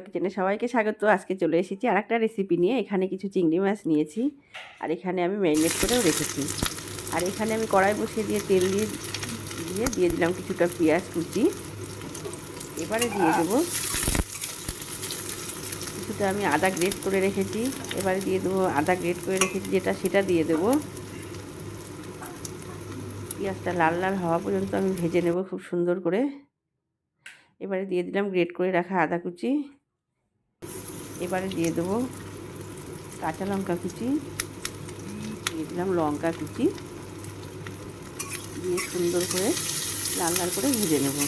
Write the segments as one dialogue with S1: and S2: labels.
S1: কিচেনে সবাইকে স্বাগত। আজকে চলে এসেছি আরেকটা রেসিপি নিয়ে। এখানে কিছু চিংড়ি মাছ নিয়েছি, আর এখানে আমি ম্যারিনেট করেও রেখেছি। আর এখানে আমি কড়াই বসিয়ে দিয়ে তেল দিয়ে দিলাম কিছুটা পেঁয়াজ কুচি। এবারে দিয়ে দেবো কিছুটা আমি আদা গ্রেট করে রেখেছি। এবারে দিয়ে দেবো আদা গ্রেট করে রেখেছি সেটা দিয়ে দেবো। পেঁয়াজটা লাল লাল হওয়া পর্যন্ত আমি ভেজে নেব খুব সুন্দর করে। এবারে দিয়ে দিলাম গ্রেট করে রাখা আদা কুচি। এবারে দিয়ে দেবো কাঁচা লঙ্কা কুচি, দিয়ে দিলাম লঙ্কা কুচি, দিয়ে সুন্দর করে লাল লাল করে ভেজে নেব।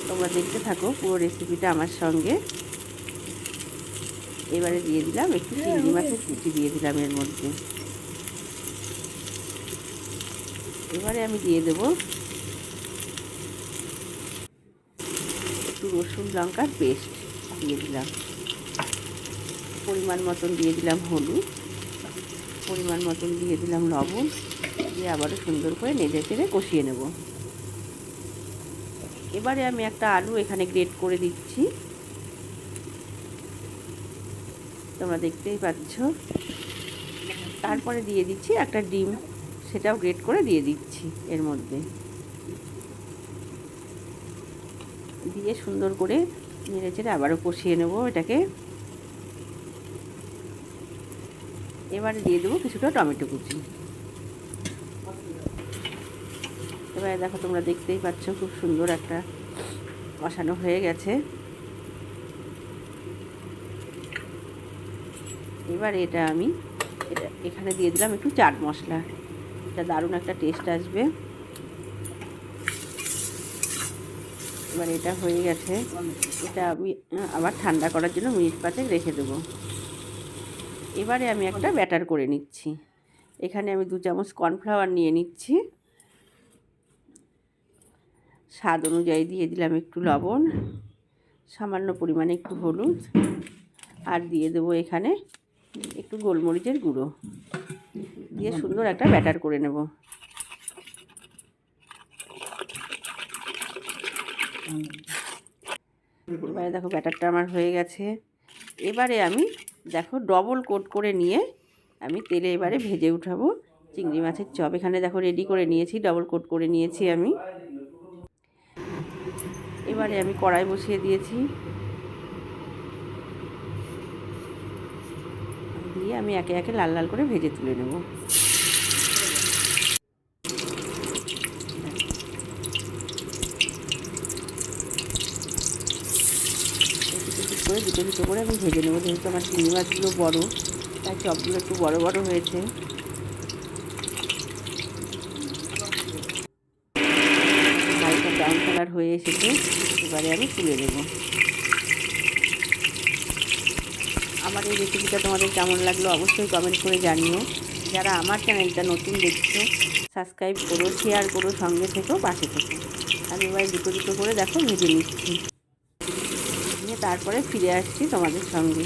S1: তোমরা দেখতে থাকো পুরো রেসিপিটা আমার সঙ্গে। এবারে দিয়ে দিলাম একটু চিংড়ি মাছের কুচি দিয়ে দিলাম এর মধ্যে। এবারে আমি দিয়ে দেব একটু রসুন লঙ্কার পেস্ট দিয়ে দিলাম। পরিমাণ মতন দিয়ে দিলাম হলুদ, পরিমাণ মতন দিয়ে দিলাম লবণ, দিয়ে আবারও সুন্দর করে নেড়ে চেড়ে কষিয়ে নেব। এবারে আমি একটা আলু এখানে গ্রেট করে দিচ্ছি, তোমরা দেখতেই পাচ্ছ। তারপরে দিয়ে দিচ্ছি একটা ডিম, সেটাও গ্রেট করে দিয়ে দিচ্ছি এর মধ্যে। দিয়ে সুন্দর করে নেড়ে চেড়ে আবারও কষিয়ে নেব এটাকে। এবারে দিয়ে দেবো কিছুটা টমেটো কুচি। এবারে দেখো, তোমরা দেখতেই পাচ্ছ খুব সুন্দর একটা কষানো হয়ে গেছে। এবার আমি এখানে দিয়ে দিলাম একটু চাট মশলা, এটা দারুণ একটা টেস্ট আসবে। এবার এটা হয়ে গেছে, এটা আমি আবার ঠান্ডা করার জন্য মিনিট 5 রেখে দেবো। এবারে আমি একটা ব্যাটার করে নিচ্ছি। এখানে আমি 2 চামচ কর্নফ্লাওয়ার নিয়ে নিচ্ছি। স্বাদ অনুযায়ী দিয়ে দিলাম একটু লবণ, সামান্য পরিমাণে একটু হলুদ, আর দিয়ে দেবো এখানে একটু গোলমরিচের গুঁড়ো, দিয়ে সুন্দর একটা ব্যাটার করে নেব। এবারে দেখো ব্যাটারটা আমার হয়ে গেছে। এবারে আমি দেখো ডবল কোট করে নিয়ে আমি তেলে এবারে ভেজে উঠাবো চিংড়ি মাছের চপ। এখানে দেখো রেডি করে নিয়েছি, ডবল কোট করে নিয়েছি আমি। এবারে আমি কড়াই বসিয়ে দিয়েছি, দিয়ে আমি একে একে লাল লাল করে ভেজে তুলে নেব। করে দুটো দুটো করে আমি ভেজে নেবো, যেহেতু আমার চিংড়ি মাছগুলো বড়ো, তাই চপগুলো একটু বড় বড় হয়েছে। হালকা ব্রাউন কালার হয়ে এসেছে, এবারে আমি তুলে নেব। আমার এই রেসিপিটা তোমাদের কেমন লাগলো অবশ্যই কমেন্ট করে জানিও। যারা আমার চ্যানেলটা নতুন দেখছো সাবস্ক্রাইব করো, শেয়ার করো, সঙ্গে থেকো, পাশে থেকো। আমি এবার দুটো দুটো করে দেখো ভেজে নিচ্ছি, নিয়ে তারপরে ফিরে আসছি তোমাদের সঙ্গে।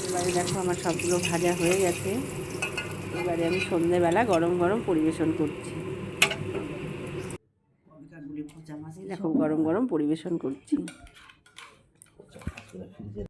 S1: এবারে দেখো আমার সবগুলো ভাজা হয়ে গেছে। এবারে আমি সন্ধ্যেবেলা গরম গরম পরিবেশন করছি। দেখো গরম গরম পরিবেশন করছি।